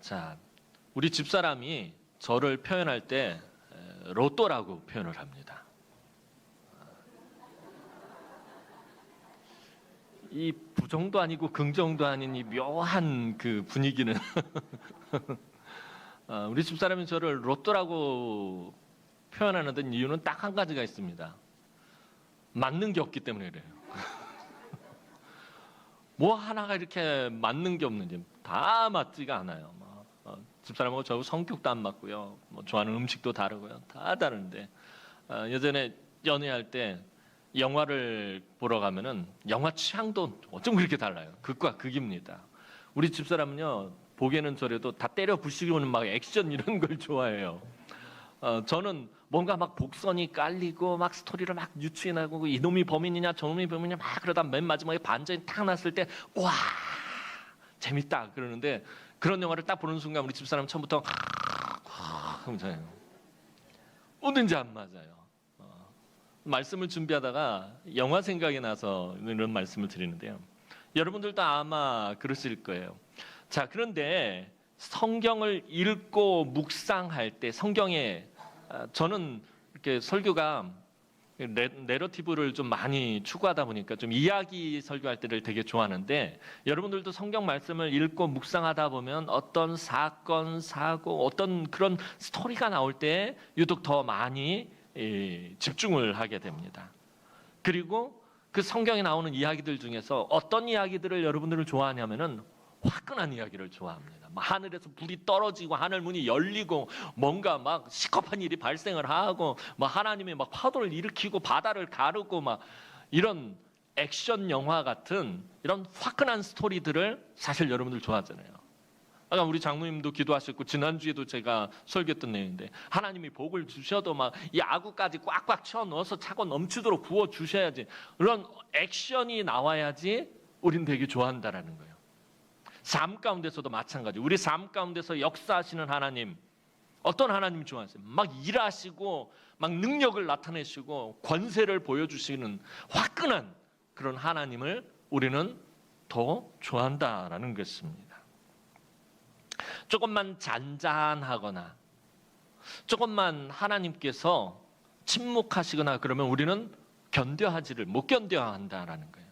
자, 우리 집사람이 저를 표현할 때 로또라고 표현을 합니다. 이 부정도 아니고 긍정도 아닌 이 묘한 그 분위기는 우리 집사람이 저를 로또라고 표현하는 이유는 딱 한 가지가 있습니다. 맞는 게 없기 때문에 그래요. 뭐 하나가 이렇게 맞는 게 없는지 다 맞지가 않아요. 집사람하고 저하고 성격도 안 맞고요. 뭐 좋아하는 음식도 다르고요. 다 다른데 예전에 연애할 때 영화를 보러 가면은 영화 취향도 어쩜 그렇게 달라요. 극과 극입니다. 우리 집사람은요 보기에는 저래도 다 때려 부시고는 막 액션 이런 걸 좋아해요. 저는 뭔가 막 복선이 깔리고 막 스토리를 막 유추해나가고 이놈이 범인이냐 저놈이 범인이냐 막 그러다 맨 마지막에 반전이 탁 났을 때 와 재밌다 그러는데 그런 영화를 딱 보는 순간 우리 집사람 처음부터 하면서요. 뭐든지 안 맞아요. 말씀을 준비하다가 영화 생각이 나서 이런 말씀을 드리는데요. 여러분들도 아마 그러실 거예요. 자, 그런데 성경을 읽고 묵상할 때 성경에 저는 이렇게 설교가 내러티브를 좀 많이 추구하다 보니까 좀 이야기 설교할 때를 되게 좋아하는데 여러분들도 성경 말씀을 읽고 묵상하다 보면 어떤 사건, 사고, 어떤 그런 스토리가 나올 때 유독 더 많이 집중을 하게 됩니다. 그리고 그 성경에 나오는 이야기들 중에서 어떤 이야기들을 여러분들은 좋아하냐면은 화끈한 이야기를 좋아합니다. 하늘에서 불이 떨어지고 하늘 문이 열리고 뭔가 막 시급한 일이 발생을 하고 막 하나님이 막 파도를 일으키고 바다를 가르고 막 이런 액션 영화 같은 이런 화끈한 스토리들을 사실 여러분들 좋아하잖아요. 아까 우리 장로님도 기도하셨고 지난주에도 제가 설교했던 내용인데 하나님이 복을 주셔도 막 이 아구까지 꽉꽉 채워 넣어서 차고 넘치도록 부어 주셔야지 그런 액션이 나와야지 우린 되게 좋아한다라는 거예요. 삶 가운데서도 마찬가지. 우리 삶 가운데서 역사하시는 하나님, 어떤 하나님 좋아하세요? 막 일하시고, 막 능력을 나타내시고, 권세를 보여주시는 화끈한 그런 하나님을 우리는 더 좋아한다라는 것입니다. 조금만 잔잔하거나, 조금만 하나님께서 침묵하시거나 그러면 우리는 못 견뎌야 한다라는 거예요.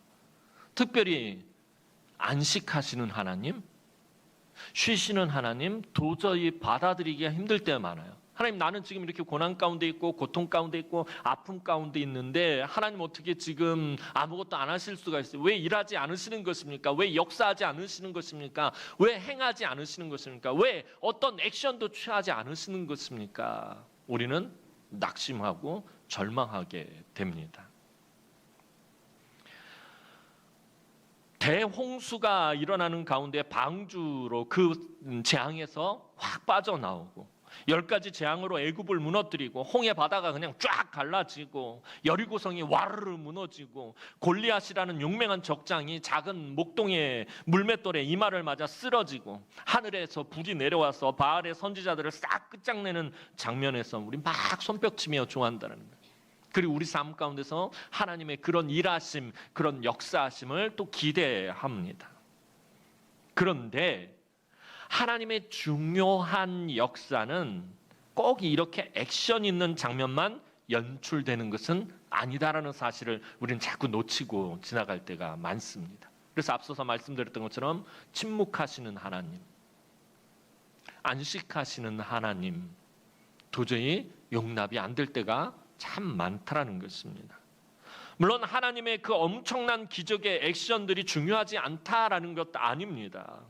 특별히 안식하시는 하나님, 쉬시는 하나님 도저히 받아들이기가 힘들 때가 많아요. 하나님 나는 지금 이렇게 고난 가운데 있고 고통 가운데 있고 아픔 가운데 있는데 하나님 어떻게 지금 아무것도 안 하실 수가 있어요? 왜 일하지 않으시는 것입니까? 왜 역사하지 않으시는 것입니까? 왜 행하지 않으시는 것입니까? 왜 어떤 액션도 취하지 않으시는 것입니까? 우리는 낙심하고 절망하게 됩니다. 대홍수가 일어나는 가운데 방주로 그 재앙에서 확 빠져나오고 10가지 재앙으로 애굽을 무너뜨리고 홍해 바다가 그냥 쫙 갈라지고 여리고성이 와르르 무너지고 골리앗이라는 용맹한 적장이 작은 목동의 물맷돌에 이마를 맞아 쓰러지고 하늘에서 불이 내려와서 바알의 선지자들을 싹 끝장내는 장면에서 우리 막 손뼉치며 좋아한다는 거예요. 그리고 우리 삶 가운데서 하나님의 그런 일하심, 그런 역사하심을 또 기대합니다. 그런데 하나님의 중요한 역사는 꼭 이렇게 액션 있는 장면만 연출되는 것은 아니다라는 사실을 우리는 자꾸 놓치고 지나갈 때가 많습니다. 그래서 앞서서 말씀드렸던 것처럼 침묵하시는 하나님, 안식하시는 하나님 도저히 용납이 안 될 때가 참 많다라는 것입니다. 물론 하나님의 그 엄청난 기적의 액션들이 중요하지 않다라는 것도 아닙니다.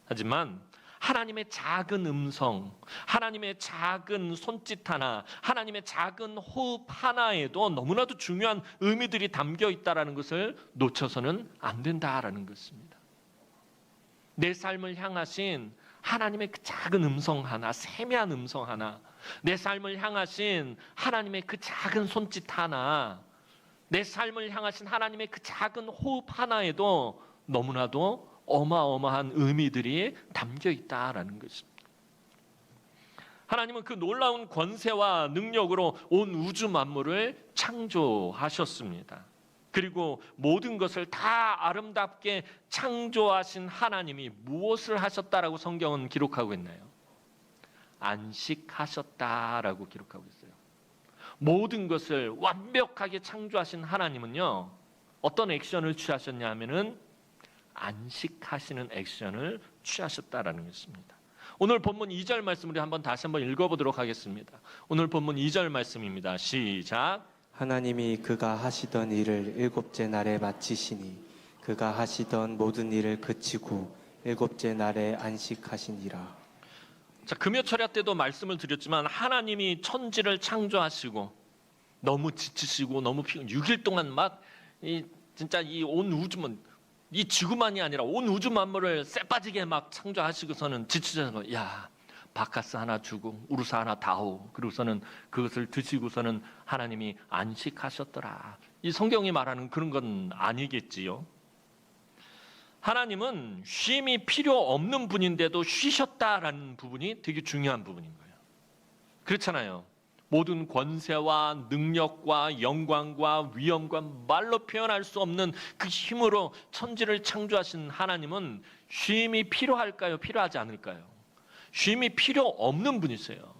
하지만 하나님의 작은 음성, 하나님의 작은 손짓 하나, 하나님의 작은 호흡 하나에도 너무나도 중요한 의미들이 담겨 있다라는 것을 놓쳐서는 안 된다라는 것입니다. 내 삶을 향하신 하나님의 그 작은 음성 하나, 세미한 음성 하나, 내 삶을 향하신 하나님의 그 작은 손짓 하나, 내 삶을 향하신 하나님의 그 작은 호흡 하나에도 너무나도 어마어마한 의미들이 담겨 있다라는 것입니다. 하나님은 그 놀라운 권세와 능력으로 온 우주 만물을 창조하셨습니다. 그리고 모든 것을 다 아름답게 창조하신 하나님이 무엇을 하셨다라고 성경은 기록하고 있나요? 안식하셨다라고 기록하고 있어요. 모든 것을 완벽하게 창조하신 하나님은요, 어떤 액션을 취하셨냐 하면은 안식하시는 액션을 취하셨다라는 것입니다. 오늘 본문 2절 말씀을 다시 한번 읽어보도록 하겠습니다. 오늘 본문 2절 말씀입니다. 시작. 하나님이 그가 하시던 일을 일곱째 날에 마치시니 그가 하시던 모든 일을 그치고 일곱째 날에 안식하시니라. 자, 금요철야 때도 말씀을 드렸지만 하나님이 천지를 창조하시고 너무 지치시고 너무 6일 동안 막 진짜 이 온 우주만, 이 지구만이 아니라 온 우주 만물을 쎄빠지게 막 창조하시고서는 지치셔서 야, 바카스 하나 주고 우루사 하나 다오. 그리고서는 그것을 드시고서는 하나님이 안식하셨더라. 이 성경이 말하는 그런 건 아니겠지요. 하나님은 쉼이 필요 없는 분인데도 쉬셨다라는 부분이 되게 중요한 부분인 거예요. 그렇잖아요. 모든 권세와 능력과 영광과 위엄과 말로 표현할 수 없는 그 힘으로 천지를 창조하신 하나님은 쉼이 필요할까요? 필요하지 않을까요? 쉼이 필요 없는 분이세요.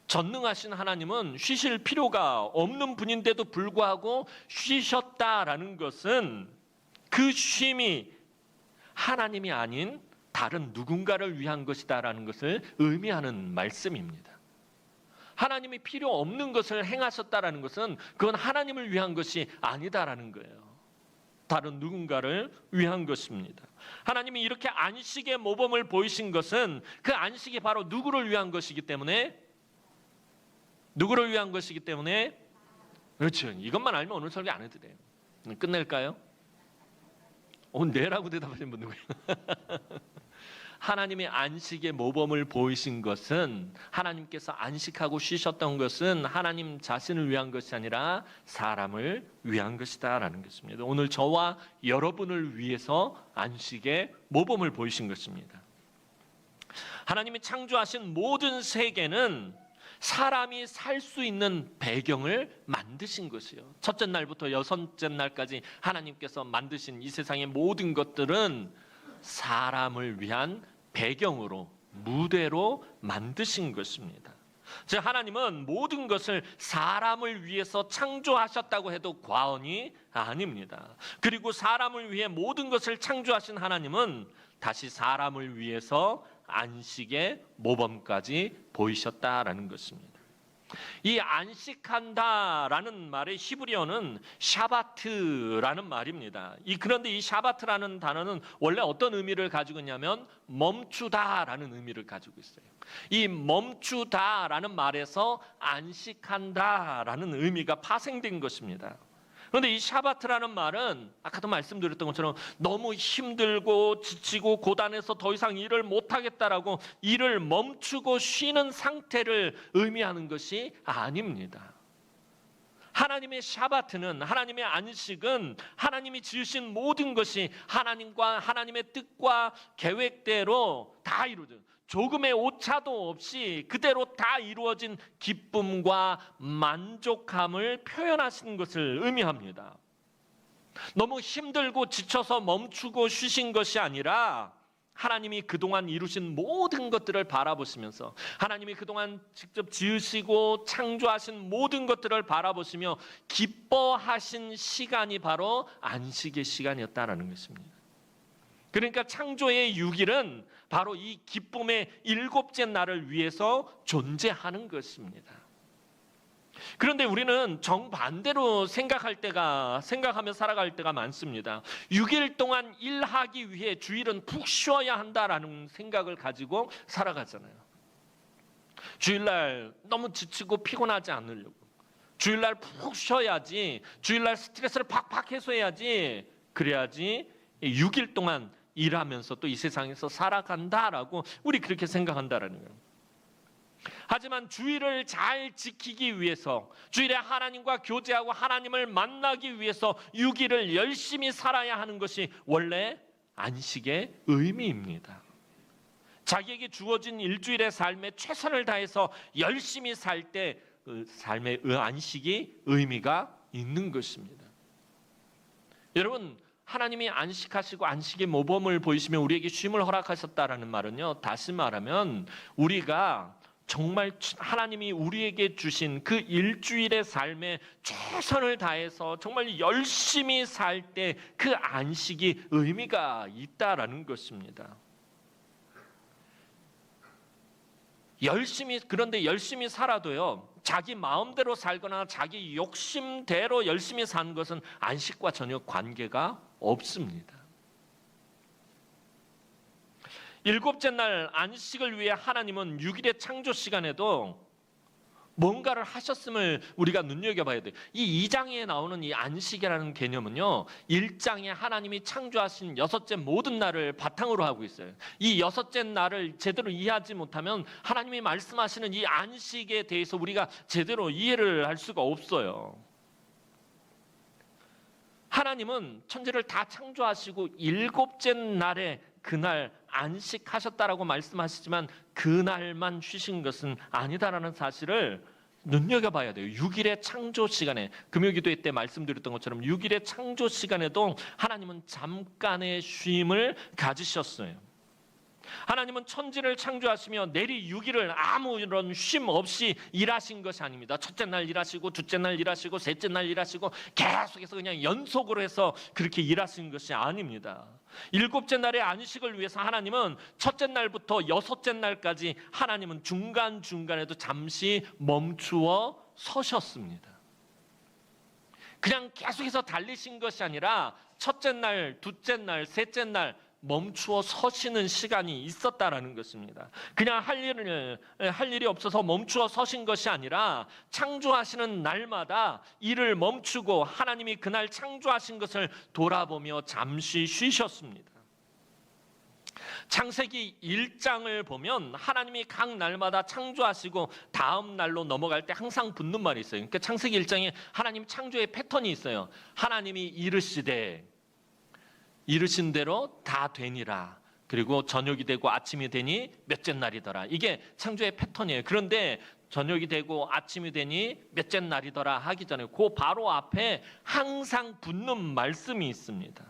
전능하신 하나님은 쉬실 필요가 없는 분인데도 불구하고 쉬셨다라는 것은 그 쉼이 하나님이 아닌 다른 누군가를 위한 것이다라는 것을 의미하는 말씀입니다. 하나님이 필요 없는 것을 행하셨다라는 것은 그건 하나님을 위한 것이 아니다라는 거예요. 다른 누군가를 위한 것입니다. 하나님이 이렇게 안식의 모범을 보이신 것은 그 안식이 바로 누구를 위한 것이기 때문에 그렇죠. 이것만 알면 오늘 설교 안 해도 돼요. 끝낼까요? 네라고 대답하시는 분 누구예요? 하나님이 안식의 모범을 보이신 것은 하나님께서 안식하고 쉬셨던 것은 하나님 자신을 위한 것이 아니라 사람을 위한 것이다라는 것입니다. 오늘 저와 여러분을 위해서 안식의 모범을 보이신 것입니다. 하나님이 창조하신 모든 세계는 사람이 살 수 있는 배경을 만드신 것이요. 첫째 날부터 여섯째 날까지 하나님께서 만드신 이 세상의 모든 것들은 사람을 위한 배경으로, 무대로 만드신 것입니다. 즉 하나님은 모든 것을 사람을 위해서 창조하셨다고 해도 과언이 아닙니다. 그리고 사람을 위해 모든 것을 창조하신 하나님은 다시 사람을 위해서 안식의 모범까지 보이셨다라는 것입니다. 이 안식한다라는 말의 히브리어는 샤바트라는 말입니다. 그런데 이 샤바트라는 단어는 원래 어떤 의미를 가지고 있냐면 멈추다라는 의미를 가지고 있어요. 이 멈추다라는 말에서 안식한다라는 의미가 파생된 것입니다. 그런데 이 샤바트라는 말은 아까도 말씀드렸던 것처럼 너무 힘들고 지치고 고단해서 더 이상 일을 못하겠다라고 일을 멈추고 쉬는 상태를 의미하는 것이 아닙니다. 하나님의 샤바트는, 하나님의 안식은 하나님이 지으신 모든 것이 하나님과 하나님의 뜻과 계획대로 다 이루어져요. 조금의 오차도 없이 그대로 다 이루어진 기쁨과 만족함을 표현하시는 것을 의미합니다. 너무 힘들고 지쳐서 멈추고 쉬신 것이 아니라 하나님이 그동안 이루신 모든 것들을 바라보시면서, 하나님이 그동안 직접 지으시고 창조하신 모든 것들을 바라보시며 기뻐하신 시간이 바로 안식의 시간이었다라는 것입니다. 그러니까 창조의 6일은 바로 이 기쁨의 7째 날을 위해서 존재하는 것입니다. 그런데 우리는 정반대로 생각하며 살아갈 때가 많습니다. 6일 동안 일하기 위해 주일은 푹 쉬어야 한다라는 생각을 가지고 살아가잖아요. 주일날 너무 지치고 피곤하지 않으려고, 주일날 푹 쉬어야지, 주일날 스트레스를 팍팍 해소해야지, 그래야지 6일 동안 일하면서 또 이 세상에서 살아간다라고 우리 그렇게 생각한다라는 거예요. 하지만 주일을 잘 지키기 위해서, 주일에 하나님과 교제하고 하나님을 만나기 위해서 6일을 열심히 살아야 하는 것이 원래 안식의 의미입니다. 자기에게 주어진 일주일의 삶에 최선을 다해서 열심히 살 때 그 삶의 안식이 의미가 있는 것입니다. 여러분, 하나님이 안식하시고 안식의 모범을 보이시며 우리에게 쉼을 허락하셨다라는 말은요, 다시 말하면 우리가 정말 하나님이 우리에게 주신 그 일주일의 삶에 최선을 다해서 정말 열심히 살 때 그 안식이 의미가 있다라는 것입니다. 그런데 열심히 살아도요, 자기 마음대로 살거나 자기 욕심대로 열심히 사는 것은 안식과 전혀 관계가 없습니다. 일곱째 날 안식을 위해 하나님은 6일의 창조 시간에도 뭔가를 하셨음을 우리가 눈여겨봐야 돼요. 이 2장에 나오는 이 안식이라는 개념은요, 1장에 하나님이 창조하신 여섯째 모든 날을 바탕으로 하고 있어요. 이 여섯째 날을 제대로 이해하지 못하면 하나님이 말씀하시는 이 안식에 대해서 우리가 제대로 이해를 할 수가 없어요. 하나님은 천지를 다 창조하시고 일곱째 날에 그날 안식하셨다라고 말씀하시지만 그날만 쉬신 것은 아니다라는 사실을 눈여겨봐야 돼요. 6일의 창조 시간에, 금요기도회 때 말씀드렸던 것처럼 6일의 창조 시간에도 하나님은 잠깐의 쉼을 가지셨어요. 하나님은 천지를 창조하시며 내리 6일을 아무런 쉼 없이 일하신 것이 아닙니다. 첫째 날 일하시고 둘째 날 일하시고 셋째 날 일하시고 계속해서 그냥 연속으로 해서 그렇게 일하신 것이 아닙니다. 일곱째 날의 안식을 위해서 하나님은 첫째 날부터 여섯째 날까지 하나님은 중간중간에도 잠시 멈추어 서셨습니다. 그냥 계속해서 달리신 것이 아니라 첫째 날, 둘째 날, 셋째 날 멈추어 서시는 시간이 있었다라는 것입니다. 그냥 할 일이 없어서 멈추어 서신 것이 아니라 창조하시는 날마다 일을 멈추고 하나님이 그날 창조하신 것을 돌아보며 잠시 쉬셨습니다. 창세기 1장을 보면 하나님이 각 날마다 창조하시고 다음 날로 넘어갈 때 항상 붙는 말이 있어요. 그러니까 창세기 1장에 하나님 창조의 패턴이 있어요. 하나님이 이르신 대로 다 되니라. 그리고 저녁이 되고 아침이 되니 몇째 날이더라. 이게 창조의 패턴이에요. 그런데 저녁이 되고 아침이 되니 몇째 날이더라 하기 전에 그 바로 앞에 항상 붙는 말씀이 있습니다.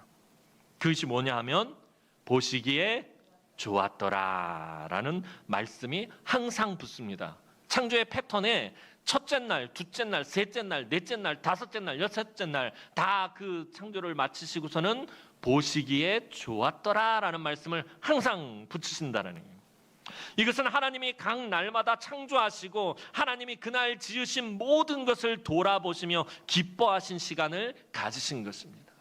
그것이 뭐냐 하면 보시기에 좋았더라라는 말씀이 항상 붙습니다. 창조의 패턴에 첫째 날, 둘째 날, 셋째 날, 넷째 날, 다섯째 날, 여섯째 날 다 그 창조를 마치시고서는 보시기에 좋았더라라는 말씀을 항상 붙이신다는 거예요. 이것은 하나님이 각 날마다 창조하시고 하나님이 그날 지으신 모든 것을 돌아보시며 기뻐하신 시간을 가지신 것입니다.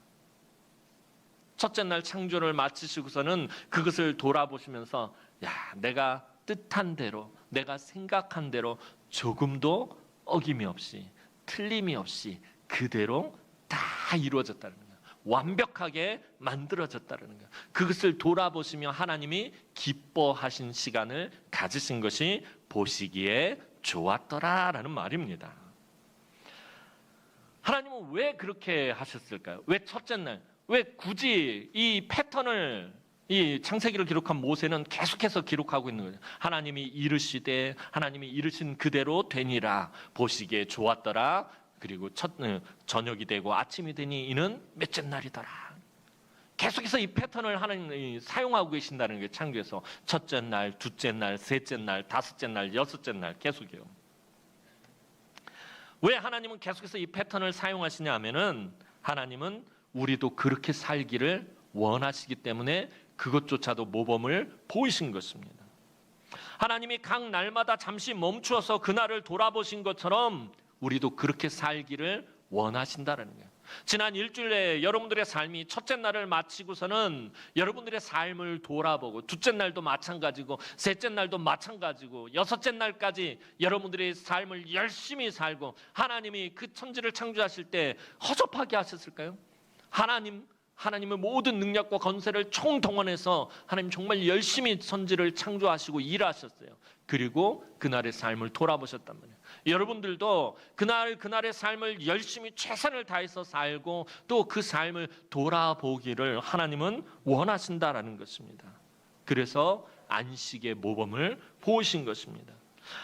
첫째 날 창조를 마치시고서는 그것을 돌아보시면서 내가 뜻한 대로, 내가 생각한 대로 조금도 어김이 없이, 틀림이 없이 그대로 다 이루어졌다는 거예요. 완벽하게 만들어졌다는 거예요. 그것을 돌아보시며 하나님이 기뻐하신 시간을 가지신 것이 보시기에 좋았더라라는 말입니다. 하나님은 왜 그렇게 하셨을까요? 왜 첫째 날, 왜 굳이 이 패턴을 이 창세기를 기록한 모세는 계속해서 기록하고 있는 거예요. 하나님이 이르시되 하나님이 이르신 그대로 되니라. 보시기에 좋았더라. 그리고 저녁이 되고 아침이 되니 이는 몇째 날이더라. 계속해서 이 패턴을 하나님이 사용하고 계신다는 게 창조에서 첫째 날, 둘째 날, 셋째 날, 다섯째 날, 여섯째 날 계속해요. 왜 하나님은 계속해서 이 패턴을 사용하시냐 하면은 하나님은 우리도 그렇게 살기를 원하시기 때문에 그것조차도 모범을 보이신 것입니다. 하나님이 각 날마다 잠시 멈추어서 그날을 돌아보신 것처럼 우리도 그렇게 살기를 원하신다는 거예요. 지난 일주일에 여러분들의 삶이 첫째 날을 마치고서는 여러분들의 삶을 돌아보고 둘째 날도 마찬가지고 셋째 날도 마찬가지고 여섯째 날까지 여러분들의 삶을 열심히 살고 하나님이 그 천지를 창조하실 때 허접하게 하셨을까요? 하나님의 모든 능력과 건세를 총동원해서 하나님 정말 열심히 천지를 창조하시고 일하셨어요. 그리고 그날의 삶을 돌아보셨단 말이에요. 여러분들도 그날의 삶을 열심히 최선을 다해서 살고 또 그 삶을 돌아보기를 하나님은 원하신다라는 것입니다. 그래서 안식의 모범을 보이신 것입니다.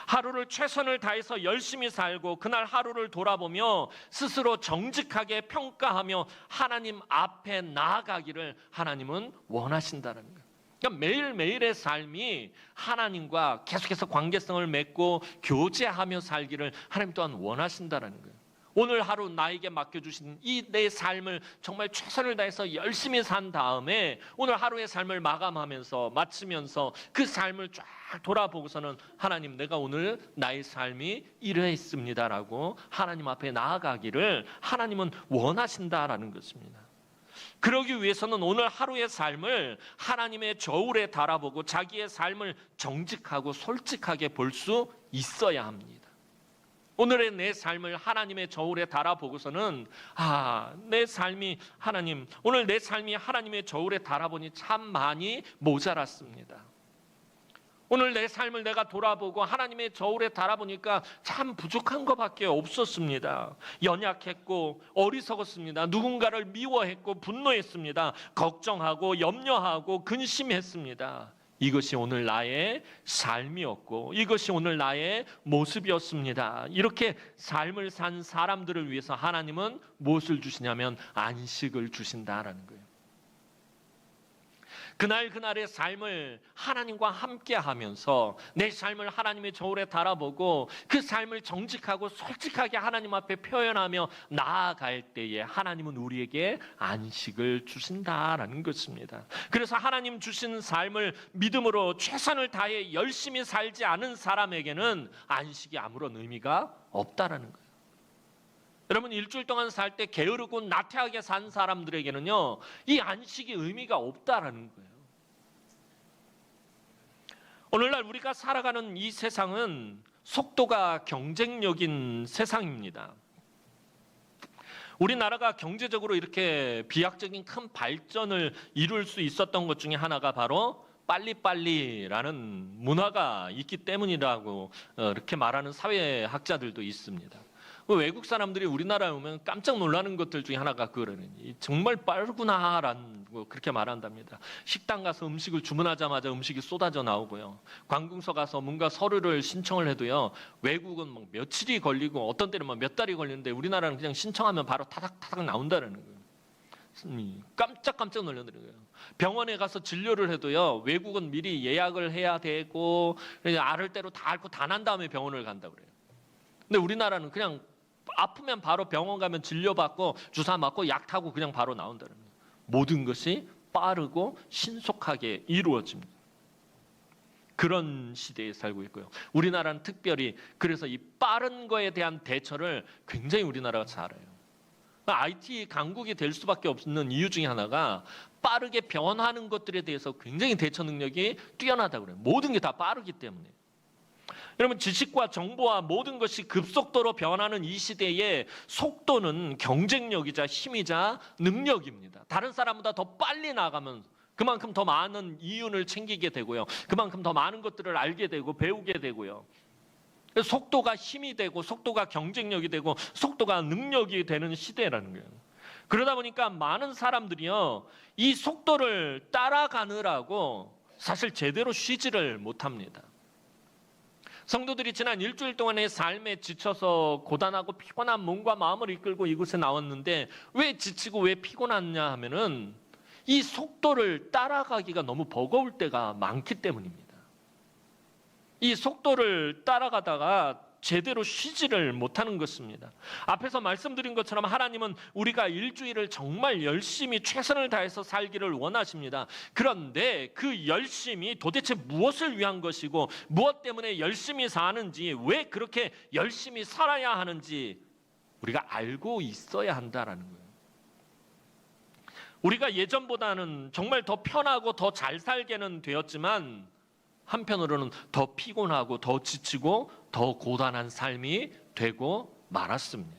하루를 최선을 다해서 열심히 살고 그날 하루를 돌아보며 스스로 정직하게 평가하며 하나님 앞에 나아가기를 하나님은 원하신다는 거예요. 그러니까 매일매일의 삶이 하나님과 계속해서 관계성을 맺고 교제하며 살기를 하나님 또한 원하신다는 거예요. 오늘 하루 나에게 맡겨주신 이 내 삶을 정말 최선을 다해서 열심히 산 다음에 오늘 하루의 삶을 마감하면서 마치면서 그 삶을 쫙 돌아보고서는 하나님, 내가 오늘 나의 삶이 이러했습니다라고 하나님 앞에 나아가기를 하나님은 원하신다라는 것입니다. 그러기 위해서는 오늘 하루의 삶을 하나님의 저울에 달아보고 자기의 삶을 정직하고 솔직하게 볼 수 있어야 합니다. 오늘의 내 삶을 하나님의 저울에 달아보고서는 내 삶이 하나님, 오늘 내 삶이 하나님의 저울에 달아보니 참 많이 모자랐습니다. 오늘 내 삶을 내가 돌아보고 하나님의 저울에 달아보니까 참 부족한 것밖에 없었습니다. 연약했고 어리석었습니다. 누군가를 미워했고 분노했습니다. 걱정하고 염려하고 근심했습니다. 이것이 오늘 나의 삶이었고 이것이 오늘 나의 모습이었습니다. 이렇게 삶을 산 사람들을 위해서 하나님은 무엇을 주시냐면 안식을 주신다라는 거예요. 그날의 삶을 하나님과 함께 하면서 내 삶을 하나님의 저울에 달아보고 그 삶을 정직하고 솔직하게 하나님 앞에 표현하며 나아갈 때에 하나님은 우리에게 안식을 주신다라는 것입니다. 그래서 하나님 주신 삶을 믿음으로 최선을 다해 열심히 살지 않은 사람에게는 안식이 아무런 의미가 없다라는 거예요. 여러분, 일주일 동안 살 때 게으르고 나태하게 산 사람들에게는요, 이 안식이 의미가 없다라는 거예요. 오늘날 우리가 살아가는 이 세상은 속도가 경쟁력인 세상입니다. 우리나라가 경제적으로 이렇게 비약적인 큰 발전을 이룰 수 있었던 것 중에 하나가 바로 빨리빨리라는 문화가 있기 때문이라고 이렇게 말하는 사회학자들도 있습니다. 외국 사람들이 우리나라에 오면 깜짝 놀라는 것들 중에 하나가 그러니 정말 빠르구나라는 거 그렇게 말한답니다. 식당 가서 음식을 주문하자마자 음식이 쏟아져 나오고요. 관공서 가서 뭔가 서류를 신청을 해도요, 외국은 뭐 며칠이 걸리고 어떤 때는 뭐 몇 달이 걸리는데 우리나라는 그냥 신청하면 바로 타닥타닥 나온다는 거예요. 깜짝 놀라는 거예요. 병원에 가서 진료를 해도요, 외국은 미리 예약을 해야 되고 앓을 대로 다 앓고 다 난 다음에 병원을 간다고 그래요. 근데 우리나라는 그냥 아프면 바로 병원 가면 진료받고 주사 맞고 약 타고 그냥 바로 나온다는 거예요. 모든 것이 빠르고 신속하게 이루어집니다. 그런 시대에 살고 있고요. 우리나라는 특별히 그래서 이 빠른 거에 대한 대처를 굉장히 우리나라가 잘해요. IT 강국이 될 수밖에 없는 이유 중에 하나가 빠르게 변하는 것들에 대해서 굉장히 대처 능력이 뛰어나다고 그래요. 모든 게 다 빠르기 때문에. 여러분, 지식과 정보와 모든 것이 급속도로 변하는 이 시대에 속도는 경쟁력이자 힘이자 능력입니다. 다른 사람보다 더 빨리 나가면 그만큼 더 많은 이윤을 챙기게 되고요. 그만큼 더 많은 것들을 알게 되고 배우게 되고요. 속도가 힘이 되고 속도가 경쟁력이 되고 속도가 능력이 되는 시대라는 거예요. 그러다 보니까 많은 사람들이요, 이 속도를 따라가느라고 사실 제대로 쉬지를 못합니다. 성도들이 지난 일주일 동안의 삶에 지쳐서 고단하고 피곤한 몸과 마음을 이끌고 이곳에 나왔는데 왜 지치고 왜 피곤하냐 하면은 이 속도를 따라가기가 너무 버거울 때가 많기 때문입니다. 이 속도를 따라가다가 제대로 쉬지를 못하는 것입니다. 앞에서 말씀드린 것처럼 하나님은 우리가 일주일을 정말 열심히 최선을 다해서 살기를 원하십니다. 그런데 그 열심이 도대체 무엇을 위한 것이고 무엇 때문에 열심히 사는지, 왜 그렇게 열심히 살아야 하는지 우리가 알고 있어야 한다라는 거예요. 우리가 예전보다는 정말 더 편하고 더 잘 살게는 되었지만 한편으로는 더 피곤하고 더 지치고 더 고단한 삶이 되고 말았습니다.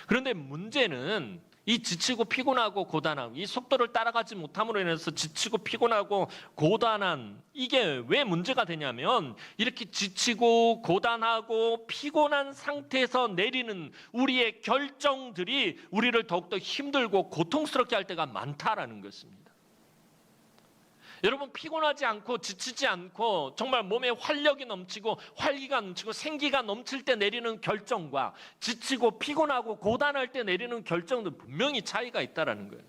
그런데 문제는 이 지치고 피곤하고 고단하고 이 속도를 따라가지 못함으로 인해서 지치고 피곤하고 고단한 이게 왜 문제가 되냐면 이렇게 지치고 고단하고 피곤한 상태에서 내리는 우리의 결정들이 우리를 더욱더 힘들고 고통스럽게 할 때가 많다라는 것입니다. 여러분 피곤하지 않고 지치지 않고 정말 몸에 활력이 넘치고 활기가 넘치고 생기가 넘칠 때 내리는 결정과 지치고 피곤하고 고단할 때 내리는 결정도 분명히 차이가 있다라는 거예요.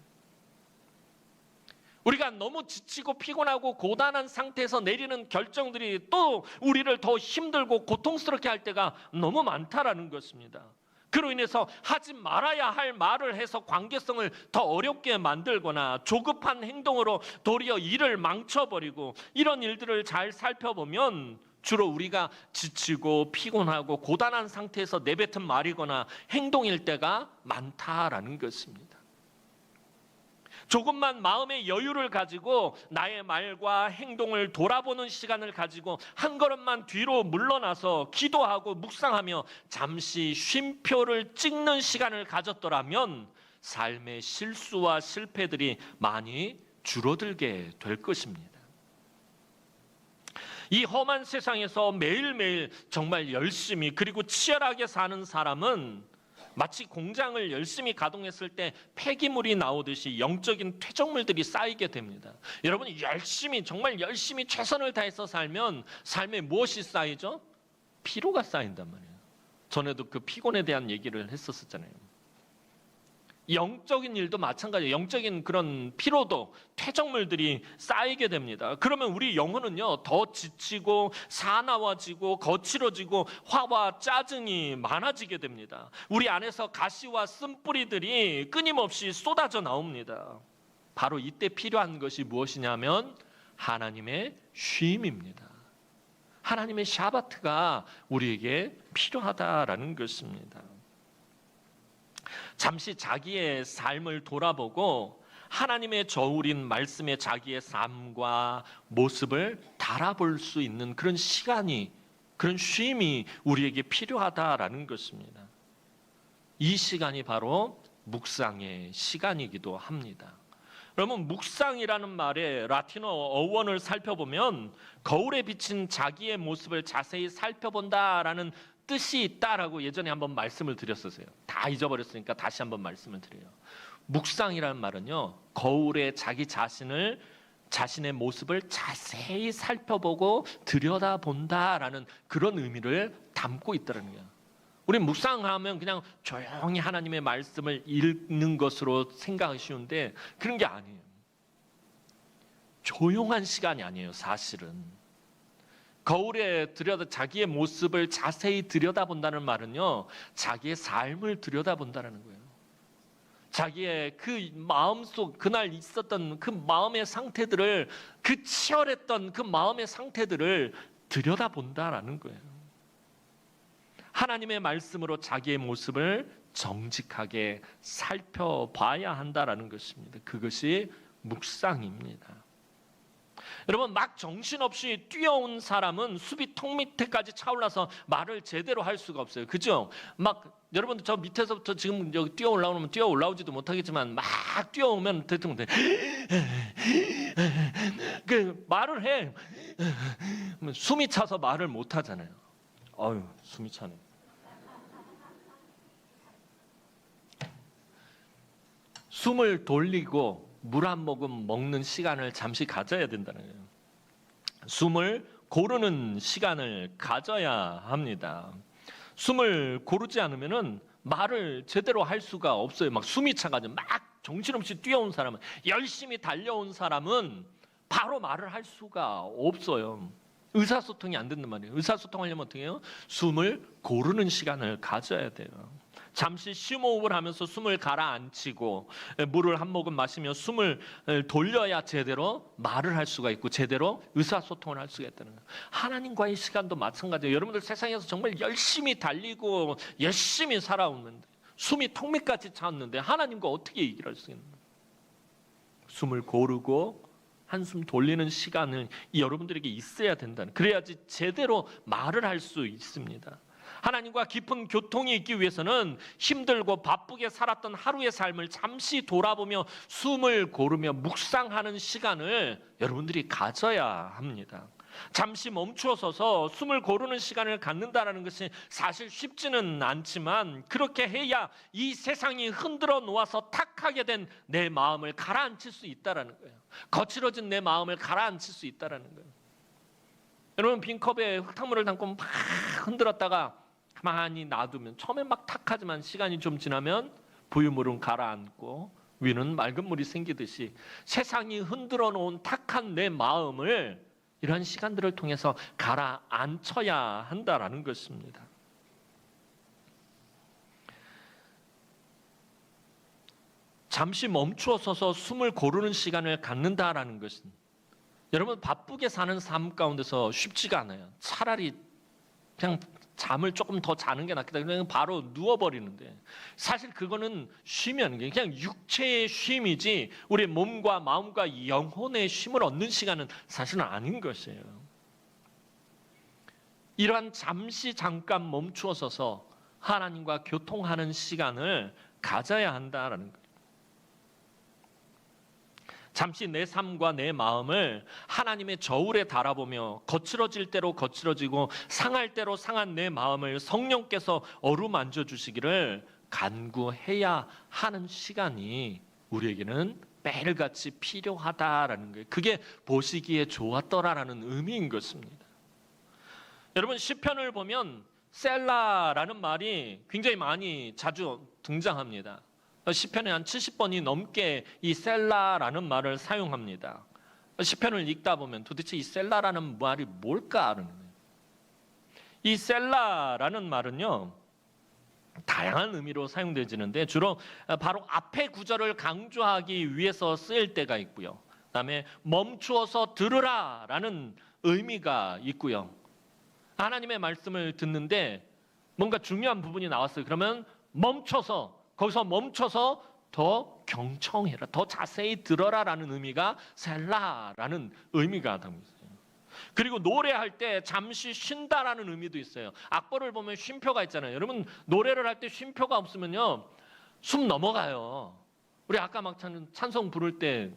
우리가 너무 지치고 피곤하고 고단한 상태에서 내리는 결정들이 또 우리를 더 힘들고 고통스럽게 할 때가 너무 많다라는 것입니다. 그로 인해서 하지 말아야 할 말을 해서 관계성을 더 어렵게 만들거나 조급한 행동으로 도리어 일을 망쳐버리고 이런 일들을 잘 살펴보면 주로 우리가 지치고 피곤하고 고단한 상태에서 내뱉은 말이거나 행동일 때가 많다라는 것입니다. 조금만 마음의 여유를 가지고 나의 말과 행동을 돌아보는 시간을 가지고 한 걸음만 뒤로 물러나서 기도하고 묵상하며 잠시 쉼표를 찍는 시간을 가졌더라면 삶의 실수와 실패들이 많이 줄어들게 될 것입니다. 이 험한 세상에서 매일매일 정말 열심히 그리고 치열하게 사는 사람은 마치 공장을 열심히 가동했을 때 폐기물이 나오듯이 영적인 퇴적물들이 쌓이게 됩니다. 여러분이 정말 열심히 최선을 다해서 살면 삶에 무엇이 쌓이죠? 피로가 쌓인단 말이에요. 전에도 그 피곤에 대한 얘기를 했었잖아요. 영적인 일도 마찬가지예요. 영적인 그런 피로도 퇴적물들이 쌓이게 됩니다. 그러면 우리 영혼은요 더 지치고 사나워지고 거칠어지고 화와 짜증이 많아지게 됩니다. 우리 안에서 가시와 쓴뿌리들이 끊임없이 쏟아져 나옵니다. 바로 이때 필요한 것이 무엇이냐면 하나님의 쉼입니다. 하나님의 샤바트가 우리에게 필요하다라는 것입니다. 잠시 자기의 삶을 돌아보고 하나님의 저울인 말씀의 자기의 삶과 모습을 달아볼 수 있는 그런 시간이, 그런 쉼이 우리에게 필요하다라는 것입니다. 이 시간이 바로 묵상의 시간이기도 합니다. 여러분, 묵상이라는 말의 라틴어 어원을 살펴보면 거울에 비친 자기의 모습을 자세히 살펴본다라는 뜻이 있다라고 예전에 한번 말씀을 드렸었어요. 다 잊어버렸으니까 다시 한번 말씀을 드려요. 묵상이라는 말은요, 거울에 자신의 모습을 자세히 살펴보고 들여다본다라는 그런 의미를 담고 있다는 거예요. 우리 묵상하면 그냥 조용히 하나님의 말씀을 읽는 것으로 생각하기 쉬운데 그런 게 아니에요. 조용한 시간이 아니에요, 사실은. 거울에 자기의 모습을 자세히 들여다본다는 말은요, 자기의 삶을 들여다본다는 거예요. 자기의 그 마음속, 그날 있었던 그 마음의 상태들을, 그 치열했던 그 마음의 상태들을 들여다본다라는 거예요. 하나님의 말씀으로 자기의 모습을 정직하게 살펴봐야 한다라는 것입니다. 그것이 묵상입니다. 여러분, 막 정신없이 뛰어온 사람은 숲이 턱 밑에까지 차올라서 말을 제대로 할 수가 없어요. 그죠? 막 여러분들 저 밑에서부터 지금 여기 뛰어 올라오면 뛰어 올라오지도 못하겠지만 막 뛰어오면 대통령 그 말을 해. 숨이 차서 말을 못 하잖아요. 어휴, 숨이 차네. 숨을 돌리고 물 한 모금 먹는 시간을 잠시 가져야 된다는 거예요. 숨을 고르는 시간을 가져야 합니다. 숨을 고르지 않으면은 말을 제대로 할 수가 없어요. 막 숨이 차가지고 막 정신없이 뛰어온 사람은, 열심히 달려온 사람은 바로 말을 할 수가 없어요. 의사소통이 안 된단 말이에요. 의사소통하려면 어떻게 해요? 숨을 고르는 시간을 가져야 돼요. 잠시 심호흡을 하면서 숨을 가라앉히고 물을 한 모금 마시며 숨을 돌려야 제대로 말을 할 수가 있고 제대로 의사소통을 할 수가 있다는 거예요. 하나님과의 시간도 마찬가지예요. 여러분들 세상에서 정말 열심히 달리고 열심히 살아오는데 숨이 턱 밑까지 찼는데 하나님과 어떻게 얘기를 할 수 있는 거예요? 숨을 고르고 한숨 돌리는 시간은 여러분들에게 있어야 된다는, 그래야지 제대로 말을 할 수 있습니다. 하나님과 깊은 교통이 있기 위해서는 힘들고 바쁘게 살았던 하루의 삶을 잠시 돌아보며 숨을 고르며 묵상하는 시간을 여러분들이 가져야 합니다. 잠시 멈추어서서 숨을 고르는 시간을 갖는다라는 것이 사실 쉽지는 않지만 그렇게 해야 이 세상이 흔들어 놓아서 탁하게 된 내 마음을 가라앉힐 수 있다라는 거예요. 거칠어진 내 마음을 가라앉힐 수 있다라는 거예요. 여러분, 빈 컵에 흙탕물을 담고 막 흔들었다가 가만히 놔두면 처음에 막 탁하지만 시간이 좀 지나면 부유물은 가라앉고 위는 맑은 물이 생기듯이 세상이 흔들어 놓은 탁한 내 마음을 이런 시간들을 통해서 가라앉혀야 한다라는 것입니다. 잠시 멈추어 서서 숨을 고르는 시간을 갖는다라는 것은 여러분, 바쁘게 사는 삶 가운데서 쉽지가 않아요. 차라리 그냥 잠을 조금 더 자는 게 낫겠다. 그냥 바로 누워버리는데 사실 그거는 쉬면 그냥 육체의 쉼이지 우리 몸과 마음과 영혼의 쉼을 얻는 시간은 사실은 아닌 것이에요. 이러한 잠깐 멈추어 서서 하나님과 교통하는 시간을 가져야 한다라는 거예요. 잠시 내 삶과 내 마음을 하나님의 저울에 달아보며 거칠어질 대로 거칠어지고 상할 대로 상한 내 마음을 성령께서 어루만져 주시기를 간구해야 하는 시간이 우리에게는 매일같이 필요하다라는 거예요. 그게 보시기에 좋았더라라는 의미인 것입니다. 여러분, 시편을 보면 셀라라는 말이 굉장히 많이 자주 등장합니다. 시편에 한 70번이 넘게 이 셀라라는 말을 사용합니다. 시편을 읽다 보면 도대체 이 셀라라는 말이 뭘까 하는 거예요. 이 셀라라는 말은요, 다양한 의미로 사용되지는데 주로 바로 앞의 구절을 강조하기 위해서 쓰일 때가 있고요. 그다음에 멈추어서 들으라라는 의미가 있고요. 하나님의 말씀을 듣는데 뭔가 중요한 부분이 나왔어요. 그러면 거기서 멈춰서 더 경청해라, 더 자세히 들어라라는 의미가 셀라라는 의미가 담겨있어요. 그리고 노래할 때 잠시 쉰다라는 의미도 있어요. 악보를 보면 쉼표가 있잖아요. 여러분, 노래를 할 때 쉼표가 없으면요 숨 넘어가요. 우리 아까 막 찬송 부를 때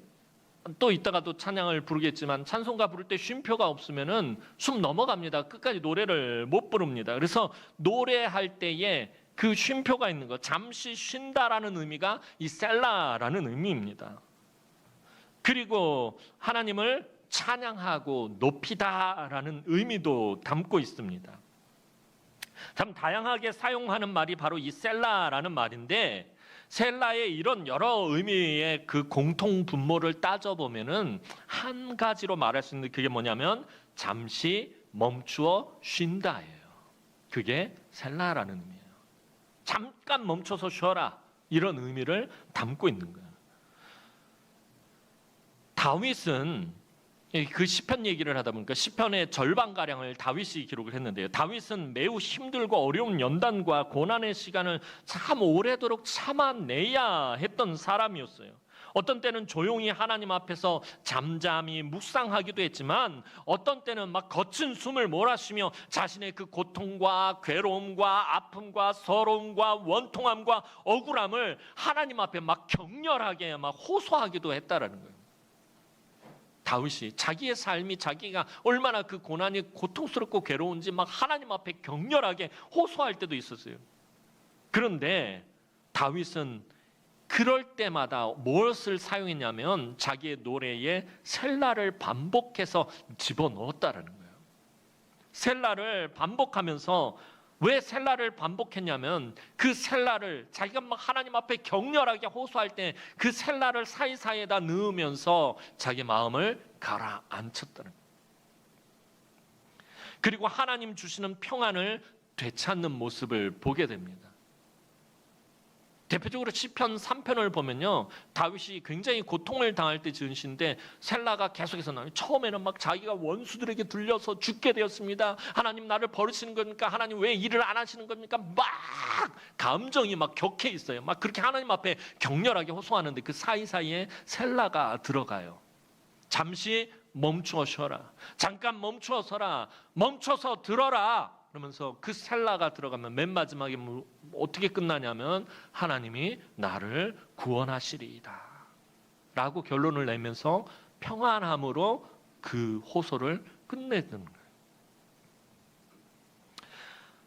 또 이따가 또 찬양을 부르겠지만 찬송가 부를 때 쉼표가 없으면은 숨 넘어갑니다. 끝까지 노래를 못 부릅니다. 그래서 노래할 때에 그 쉼표가 있는 것, 잠시 쉰다라는 의미가 이 셀라라는 의미입니다. 그리고 하나님을 찬양하고 높이다라는 의미도 담고 있습니다. 참 다양하게 사용하는 말이 바로 이 셀라라는 말인데, 셀라의 이런 여러 의미의 그 공통 분모를 따져보면은 한 가지로 말할 수 있는 그게 뭐냐면 잠시 멈추어 쉰다예요. 그게 셀라라는 의미예요. 잠깐 멈춰서 쉬어라, 이런 의미를 담고 있는 거예요. 다윗은 그 시편 얘기를 하다 보니까 시편의 절반가량을 다윗이 기록을 했는데요. 다윗은 매우 힘들고 어려운 연단과 고난의 시간을 참 오래도록 참아내야 했던 사람이었어요. 어떤 때는 조용히 하나님 앞에서 잠잠히 묵상하기도 했지만 어떤 때는 막 거친 숨을 몰아쉬며 자신의 그 고통과 괴로움과 아픔과 서러움과 원통함과 억울함을 하나님 앞에 막 격렬하게 막 호소하기도 했다라는 거예요. 다윗이 자기의 삶이 자기가 얼마나 그 고난이 고통스럽고 괴로운지 막 하나님 앞에 격렬하게 호소할 때도 있었어요. 그런데 다윗은 그럴 때마다 무엇을 사용했냐면 자기의 노래에 셀라를 반복해서 집어넣었다라는 거예요. 셀라를 반복하면서 왜 셀라를 반복했냐면 그 셀라를 자기가 막 하나님 앞에 격렬하게 호소할 때 그 셀라를 사이사이에다 넣으면서 자기 마음을 가라앉혔다는 거예요. 그리고 하나님 주시는 평안을 되찾는 모습을 보게 됩니다. 대표적으로 시편 3편을 보면요, 다윗이 굉장히 고통을 당할 때 지은 시인데 셀라가 계속해서 나와요. 처음에는 막 자기가 원수들에게 들려서 죽게 되었습니다. 하나님 나를 버리시는 겁니까? 하나님 왜 일을 안 하시는 겁니까? 막 감정이 막 격해 있어요. 막 그렇게 하나님 앞에 격렬하게 호소하는데 그 사이사이에 셀라가 들어가요. 잠시 멈추어 쉬어라, 잠깐 멈추어 서라, 멈춰서 들어라, 그러면서 그 셀라가 들어가면 맨 마지막에 어떻게 끝나냐면 하나님이 나를 구원하시리이다 라고 결론을 내면서 평안함으로 그 호소를 끝내는 거예요.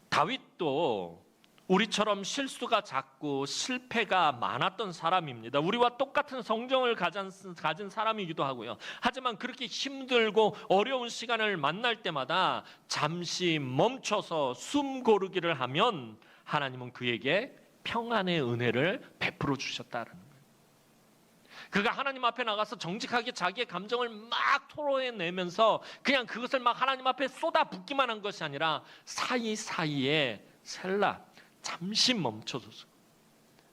다윗도 우리처럼 실수가 잦고 실패가 많았던 사람입니다. 우리와 똑같은 성정을 가진 사람이기도 하고요. 하지만 그렇게 힘들고 어려운 시간을 만날 때마다 잠시 멈춰서 숨 고르기를 하면 하나님은 그에게 평안의 은혜를 베풀어 주셨다는 거예요. 그가 하나님 앞에 나가서 정직하게 자기의 감정을 막 토로해내면서 그냥 그것을 막 하나님 앞에 쏟아붓기만 한 것이 아니라 사이사이에 셀라, 잠시 멈춰서서,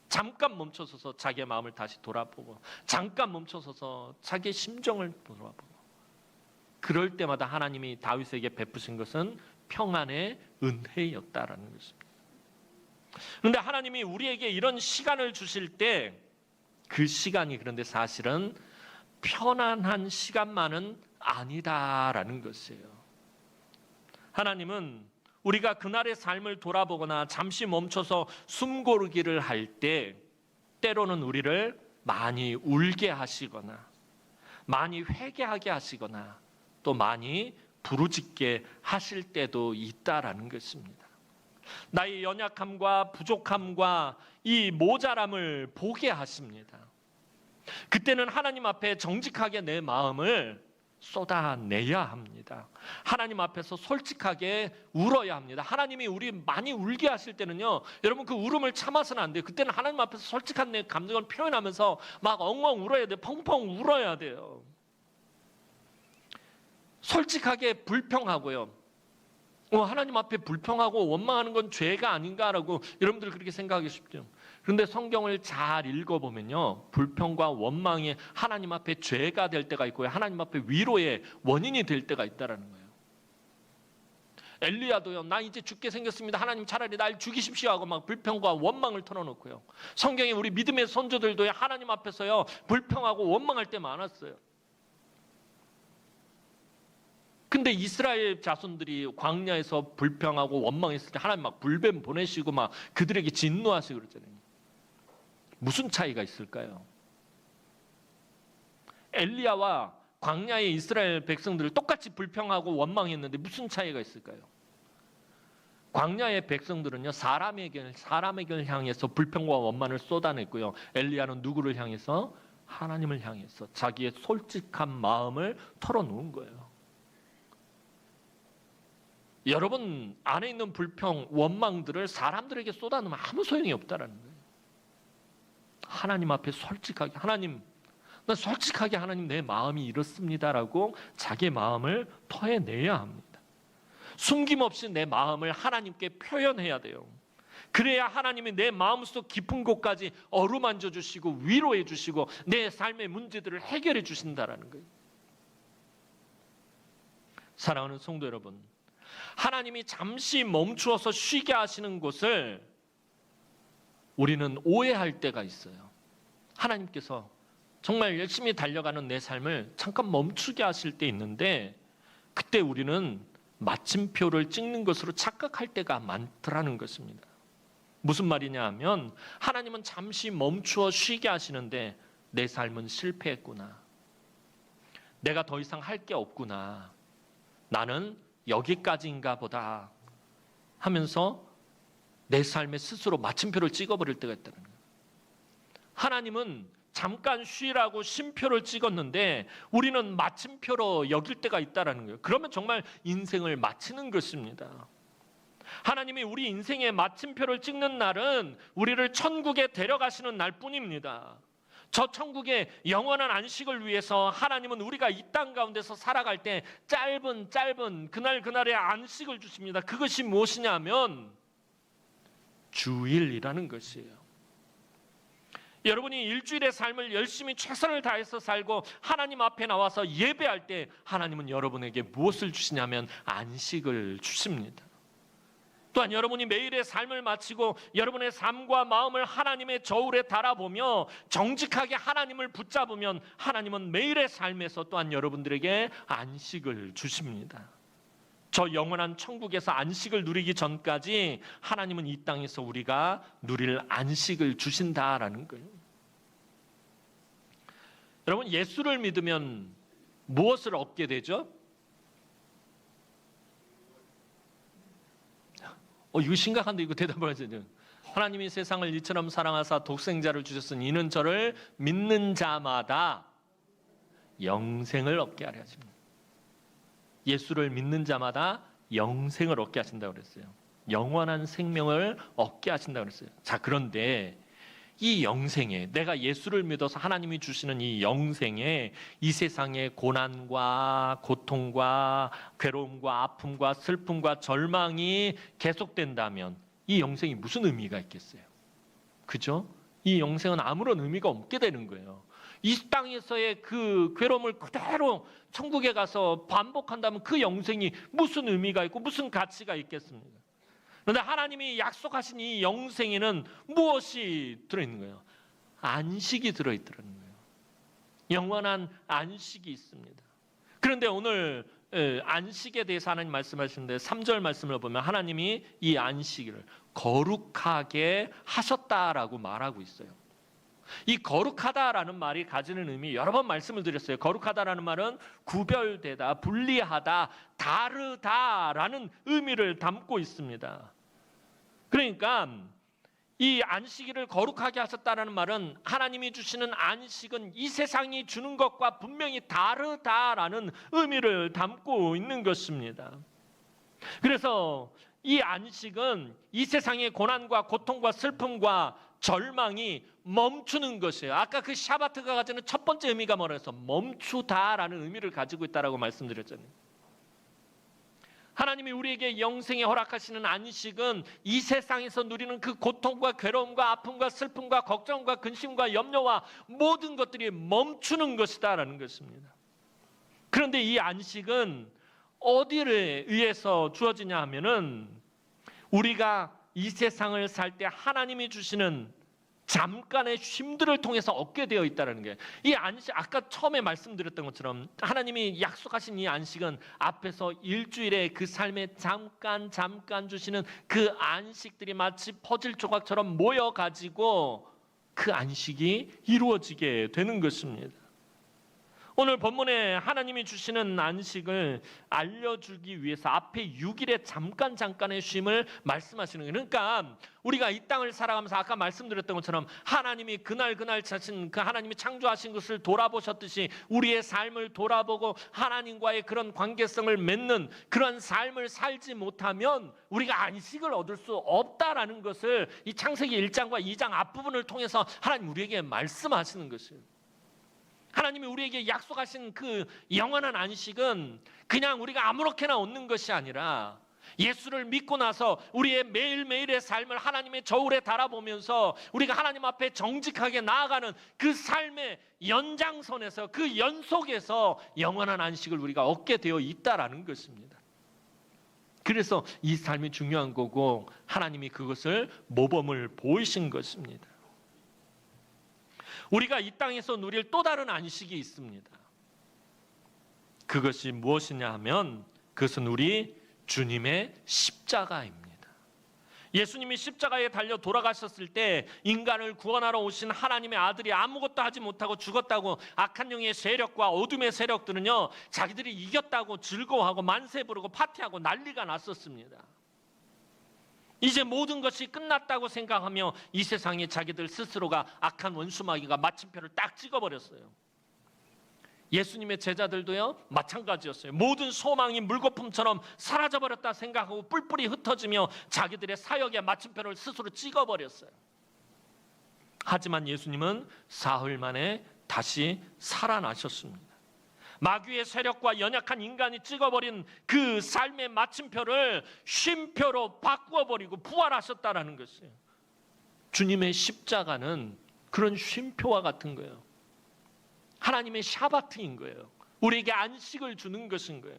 잠깐 멈춰서서 자기의 마음을 다시 돌아보고, 잠깐 멈춰서서 자기의 심정을 돌아보고, 그럴 때마다 하나님이 다윗에게 베푸신 것은 평안의 은혜였다라는 것입니다. 그런데 하나님이 우리에게 이런 시간을 주실 때 그 시간이 그런데 사실은 편안한 시간만은 아니다라는 것이에요. 하나님은 우리가 그날의 삶을 돌아보거나 잠시 멈춰서 숨 고르기를 할 때 때로는 우리를 많이 울게 하시거나 많이 회개하게 하시거나 또 많이 부르짖게 하실 때도 있다라는 것입니다. 나의 연약함과 부족함과 이 모자람을 보게 하십니다. 그때는 하나님 앞에 정직하게 내 마음을 쏟아내야 합니다. 하나님 앞에서 솔직하게 울어야 합니다. 하나님이 우리 많이 울게 하실 때는요, 여러분 그 울음을 참아서는 안 돼요. 그때는 하나님 앞에서 솔직한 내 감정을 표현하면서 막 엉엉 울어야 돼요. 펑펑 울어야 돼요. 솔직하게 불평하고요. 하나님 앞에 불평하고 원망하는 건 죄가 아닌가라고 여러분들 그렇게 생각하기 쉽죠. 그런데 성경을 잘 읽어보면요, 불평과 원망이 하나님 앞에 죄가 될 때가 있고요, 하나님 앞에 위로의 원인이 될 때가 있다라는 거예요. 엘리야도요, 나 이제 죽게 생겼습니다, 하나님 차라리 날 죽이십시오 하고 막 불평과 원망을 털어놓고요. 성경에 우리 믿음의 선조들도 하나님 앞에서요 불평하고 원망할 때 많았어요. 근데 이스라엘 자손들이 광야에서 불평하고 원망했을 때 하나님 막 불뱀 보내시고 막 그들에게 진노하시고 그러잖아요. 무슨 차이가 있을까요? 엘리야와 광야의 이스라엘 백성들을 똑같이 불평하고 원망했는데 무슨 차이가 있을까요? 광야의 백성들은요, 사람에게 향해서 불평과 원망을 쏟아냈고요, 엘리야는 누구를 향해서? 하나님을 향해서 자기의 솔직한 마음을 털어놓은 거예요. 여러분 안에 있는 불평, 원망들을 사람들에게 쏟아놓으면 아무 소용이 없다라는 거예요. 하나님 앞에 솔직하게, 하나님, 나 솔직하게 하나님 내 마음이 이렇습니다라고 자기의 마음을 터해내야 합니다. 숨김없이 내 마음을 하나님께 표현해야 돼요. 그래야 하나님이 내 마음속 깊은 곳까지 어루만져 주시고 위로해 주시고 내 삶의 문제들을 해결해 주신다라는 거예요. 사랑하는 성도 여러분, 하나님이 잠시 멈추어서 쉬게 하시는 곳을 우리는 오해할 때가 있어요. 하나님께서 정말 열심히 달려가는 내 삶을 잠깐 멈추게 하실 때 있는데, 그때 우리는 마침표를 찍는 것으로 착각할 때가 많더라는 것입니다. 무슨 말이냐 하면, 하나님은 잠시 멈추어 쉬게 하시는데 내 삶은 실패했구나, 내가 더 이상 할 게 없구나, 나는 여기까지인가 보다 하면서 내 삶에 스스로 마침표를 찍어버릴 때가 있다는 거예요. 하나님은 잠깐 쉬라고 쉼표를 찍었는데 우리는 마침표로 여길 때가 있다는 거예요. 그러면 정말 인생을 마치는 것입니다. 하나님이 우리 인생의 마침표를 찍는 날은 우리를 천국에 데려가시는 날뿐입니다. 저 천국의 영원한 안식을 위해서 하나님은 우리가 이 땅 가운데서 살아갈 때 짧은 그날의 안식을 주십니다. 그것이 무엇이냐면 주일이라는 것이에요. 여러분이 일주일의 삶을 열심히 최선을 다해서 살고 하나님 앞에 나와서 예배할 때 하나님은 여러분에게 무엇을 주시냐면 안식을 주십니다. 또한 여러분이 매일의 삶을 마치고 여러분의 삶과 마음을 하나님의 저울에 달아보며 정직하게 하나님을 붙잡으면 하나님은 매일의 삶에서 또한 여러분들에게 안식을 주십니다. 저 영원한 천국에서 안식을 누리기 전까지 하나님은 이 땅에서 우리가 누릴 안식을 주신다라는 거예요. 여러분, 예수를 믿으면 무엇을 얻게 되죠? 이거 심각한데 이거 대답을 하세요. 하나님이 세상을 이처럼 사랑하사 독생자를 주셨으니 이는 저를 믿는 자마다 영생을 얻게 하려 하십니다. 예수를 믿는 자마다 영생을 얻게 하신다고 그랬어요. 영원한 생명을 얻게 하신다고 그랬어요. 자, 그런데 이 영생에, 내가 예수를 믿어서 하나님이 주시는 이 영생에 이 세상의 고난과 고통과 괴로움과 아픔과 슬픔과 절망이 계속된다면 이 영생이 무슨 의미가 있겠어요? 그죠? 이 영생은 아무런 의미가 없게 되는 거예요. 이 땅에서의 그 괴로움을 그대로 천국에 가서 반복한다면 그 영생이 무슨 의미가 있고 무슨 가치가 있겠습니까? 그런데 하나님이 약속하신 이 영생에는 무엇이 들어있는 거예요? 안식이 들어있더라는 거예요. 영원한 안식이 있습니다. 그런데 오늘 안식에 대해서 하나님 말씀하시는데 3절 말씀을 보면 하나님이 이 안식일을 거룩하게 하셨다라고 말하고 있어요. 이 거룩하다라는 말이 가지는 의미 여러 번 말씀을 드렸어요. 거룩하다라는 말은 구별되다, 분리하다, 다르다라는 의미를 담고 있습니다. 그러니까 이 안식일을 거룩하게 하셨다라는 말은 하나님이 주시는 안식은 이 세상이 주는 것과 분명히 다르다라는 의미를 담고 있는 것입니다. 그래서 이 안식은 이 세상의 고난과 고통과 슬픔과 절망이 멈추는 것이에요. 아까 그 샤바트가 가지는 첫 번째 의미가 뭐라 해서 멈추다라는 의미를 가지고 있다라고 말씀드렸잖아요. 하나님이 우리에게 영생에 허락하시는 안식은 이 세상에서 누리는 그 고통과 괴로움과 아픔과 슬픔과 걱정과 근심과 염려와 모든 것들이 멈추는 것이다라는 것입니다. 그런데 이 안식은 어디를 의해서 주어지냐 하면은 우리가 이 세상을 살 때 하나님이 주시는 잠깐의 쉼들을 통해서 얻게 되어 있다는 게, 이 안식, 아까 처음에 말씀드렸던 것처럼 하나님이 약속하신 이 안식은 앞에서 일주일에 그 삶에 잠깐 주시는 그 안식들이 마치 퍼즐 조각처럼 모여가지고 그 안식이 이루어지게 되는 것입니다. 오늘 본문에 하나님이 주시는 안식을 알려주기 위해서 앞에 6일의 잠깐의 쉼을 말씀하시는 거예요. 그러니까 우리가 이 땅을 살아가면서 아까 말씀드렸던 것처럼 하나님이 그날 자신, 그 하나님이 창조하신 것을 돌아보셨듯이 우리의 삶을 돌아보고 하나님과의 그런 관계성을 맺는 그런 삶을 살지 못하면 우리가 안식을 얻을 수 없다라는 것을 이 창세기 1장과 2장 앞부분을 통해서 하나님 우리에게 말씀하시는 것이에요. 하나님이 우리에게 약속하신 그 영원한 안식은 그냥 우리가 아무렇게나 얻는 것이 아니라 예수를 믿고 나서 우리의 매일매일의 삶을 하나님의 저울에 달아보면서 우리가 하나님 앞에 정직하게 나아가는 그 삶의 연장선에서, 그 연속에서 영원한 안식을 우리가 얻게 되어 있다라는 것입니다. 그래서 이 삶이 중요한 거고 하나님이 그것을 모범을 보이신 것입니다. 우리가 이 땅에서 누릴 또 다른 안식이 있습니다. 그것이 무엇이냐 하면 그것은 우리 주님의 십자가입니다. 예수님이 십자가에 달려 돌아가셨을 때 인간을 구원하러 오신 하나님의 아들이 아무것도 하지 못하고 죽었다고 악한 영의 세력과 어둠의 세력들은요, 자기들이 이겼다고 즐거워하고 만세 부르고 파티하고 난리가 났었습니다. 이제 모든 것이 끝났다고 생각하며 이 세상에 자기들 스스로가 악한 원수마귀가 마침표를 딱 찍어버렸어요. 예수님의 제자들도요 마찬가지였어요. 모든 소망이 물거품처럼 사라져버렸다 생각하고 뿔뿔이 흩어지며 자기들의 사역의 마침표를 스스로 찍어버렸어요. 하지만 예수님은 사흘 만에 다시 살아나셨습니다. 마귀의 세력과 연약한 인간이 찍어버린 그 삶의 마침표를 쉼표로 바꾸어버리고 부활하셨다라는 것이에요. 주님의 십자가는 그런 쉼표와 같은 거예요. 하나님의 샤바트인 거예요. 우리에게 안식을 주는 것인 거예요.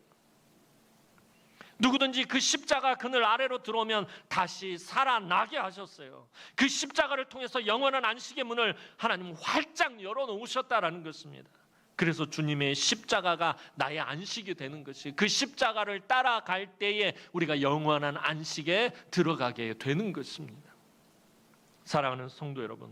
누구든지 그 십자가 그늘 아래로 들어오면 다시 살아나게 하셨어요. 그 십자가를 통해서 영원한 안식의 문을 하나님은 활짝 열어놓으셨다라는 것입니다. 그래서 주님의 십자가가 나의 안식이 되는 것이, 그 십자가를 따라갈 때에 우리가 영원한 안식에 들어가게 되는 것입니다. 사랑하는 성도 여러분,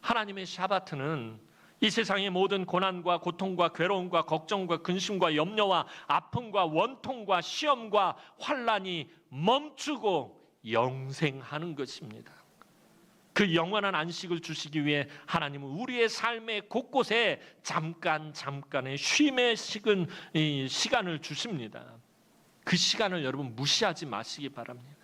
하나님의 샤바트는 이 세상의 모든 고난과 고통과 괴로움과 걱정과 근심과 염려와 아픔과 원통과 시험과 환난이 멈추고 영생하는 것입니다. 그 영원한 안식을 주시기 위해 하나님은 우리의 삶의 곳곳에 잠깐의 쉼의 시간을 주십니다. 그 시간을 여러분 무시하지 마시기 바랍니다.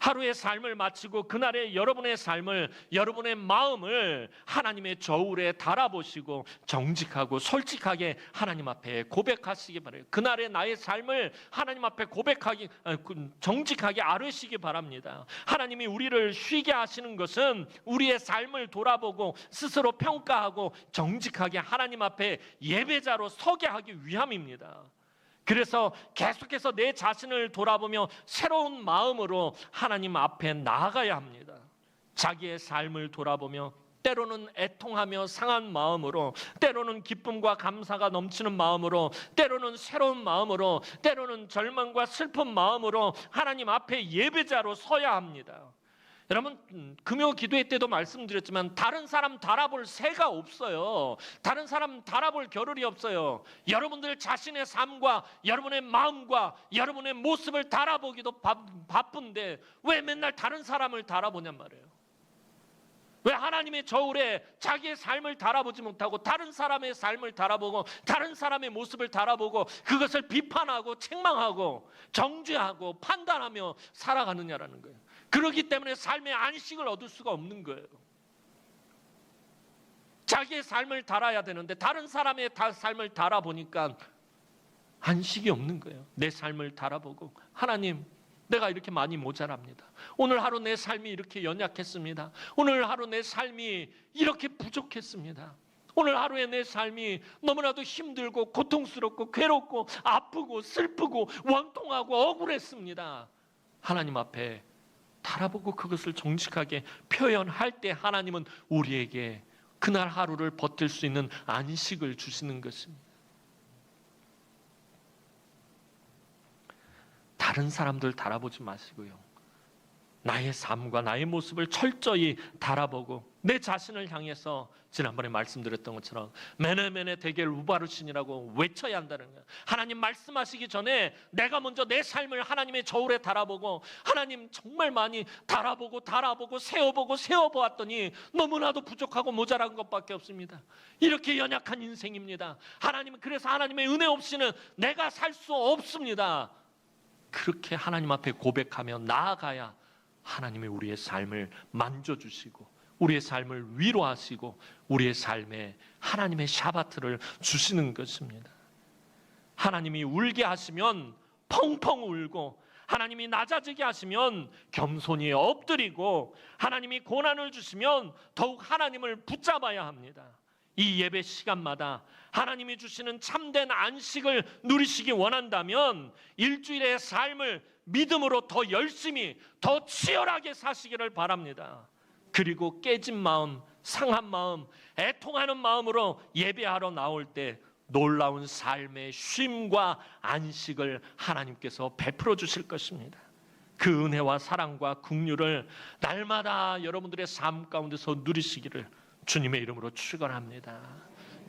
하루의 삶을 마치고 그날의 여러분의 삶을, 여러분의 마음을 하나님의 저울에 달아보시고 정직하고 솔직하게 하나님 앞에 고백하시기 바라요. 그날의 나의 삶을 하나님 앞에 정직하게 아뢰시기 바랍니다. 하나님이 우리를 쉬게 하시는 것은 우리의 삶을 돌아보고 스스로 평가하고 정직하게 하나님 앞에 예배자로 서게 하기 위함입니다. 그래서 계속해서 내 자신을 돌아보며 새로운 마음으로 하나님 앞에 나아가야 합니다. 자기의 삶을 돌아보며 때로는 애통하며 상한 마음으로, 때로는 기쁨과 감사가 넘치는 마음으로, 때로는 새로운 마음으로, 때로는 절망과 슬픈 마음으로 하나님 앞에 예배자로 서야 합니다. 여러분, 금요 기도회 때도 말씀드렸지만 다른 사람 달아볼 새가 없어요. 다른 사람 달아볼 겨를이 없어요. 여러분들 자신의 삶과 여러분의 마음과 여러분의 모습을 달아보기도 바쁜데 왜 맨날 다른 사람을 달아보냔 말이에요. 왜 하나님의 저울에 자기의 삶을 달아보지 못하고 다른 사람의 삶을 달아보고 다른 사람의 모습을 달아보고 그것을 비판하고 책망하고 정죄하고 판단하며 살아가느냐라는 거예요. 그렇기 때문에 삶의 안식을 얻을 수가 없는 거예요. 자기의 삶을 달아야 되는데 다른 사람의 삶을 달아보니까 안식이 없는 거예요. 내 삶을 달아보고 하나님, 내가 이렇게 많이 모자랍니다. 오늘 하루 내 삶이 이렇게 연약했습니다. 오늘 하루 내 삶이 이렇게 부족했습니다. 오늘 하루의 내 삶이 너무나도 힘들고 고통스럽고 괴롭고 아프고 슬프고 원통하고 억울했습니다. 하나님 앞에 달아보고 그것을 정직하게 표현할 때 하나님은 우리에게 그날 하루를 버틸 수 있는 안식을 주시는 것입니다. 다른 사람들 달아보지 마시고요. 나의 삶과 나의 모습을 철저히 달아보고 내 자신을 향해서 지난번에 말씀드렸던 것처럼 메네메네 데겔 우바르신이라고 외쳐야 한다는 거예요. 하나님 말씀하시기 전에 내가 먼저 내 삶을 하나님의 저울에 달아보고 하나님 정말 많이 달아보고 세어보았더니 너무나도 부족하고 모자란 것밖에 없습니다. 이렇게 연약한 인생입니다. 하나님은 그래서 하나님의 은혜 없이는 내가 살 수 없습니다. 그렇게 하나님 앞에 고백하며 나아가야 하나님이 우리의 삶을 만져주시고 우리의 삶을 위로하시고 우리의 삶에 하나님의 샤바트를 주시는 것입니다. 하나님이 울게 하시면 펑펑 울고 하나님이 낮아지게 하시면 겸손히 엎드리고 하나님이 고난을 주시면 더욱 하나님을 붙잡아야 합니다. 이 예배 시간마다 하나님이 주시는 참된 안식을 누리시기 원한다면 일주일의 삶을 믿음으로 더 열심히 더 치열하게 사시기를 바랍니다. 그리고 깨진 마음, 상한 마음, 애통하는 마음으로 예배하러 나올 때 놀라운 삶의 쉼과 안식을 하나님께서 베풀어 주실 것입니다. 그 은혜와 사랑과 긍휼을 날마다 여러분들의 삶 가운데서 누리시기를 주님의 이름으로 축원합니다.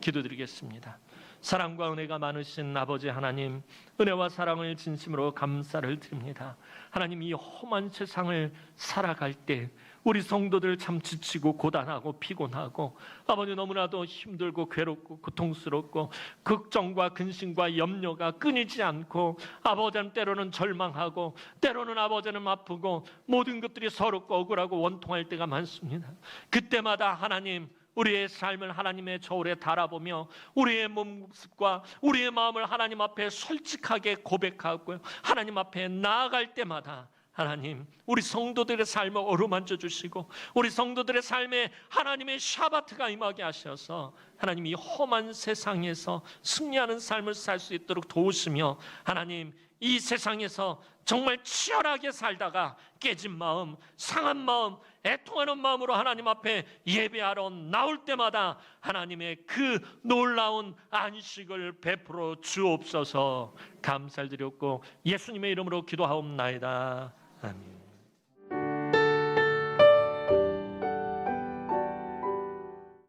기도드리겠습니다. 사랑과 은혜가 많으신 아버지 하나님, 은혜와 사랑을 진심으로 감사를 드립니다. 하나님, 이 험한 세상을 살아갈 때 우리 성도들 참 지치고 고단하고 피곤하고 아버지 너무나도 힘들고 괴롭고 고통스럽고 걱정과 근심과 염려가 끊이지 않고 아버지는 때로는 절망하고 때로는 아버지는 아프고 모든 것들이 서럽고 억울하고 원통할 때가 많습니다. 그때마다 하나님, 우리의 삶을 하나님의 저울에 달아보며 우리의 모습과 우리의 마음을 하나님 앞에 솔직하게 고백하고 하나님 앞에 나아갈 때마다 하나님, 우리 성도들의 삶을 어루만져 주시고 우리 성도들의 삶에 하나님의 샤바트가 임하게 하셔서 하나님, 이 험한 세상에서 승리하는 삶을 살 수 있도록 도우시며 하나님, 이 세상에서 정말 치열하게 살다가 깨진 마음, 상한 마음, 애통하는 마음으로 하나님 앞에 예배하러 나올 때마다 하나님의 그 놀라운 안식을 베풀어 주옵소서. 감사를 드렸고 예수님의 이름으로 기도하옵나이다. 아멘.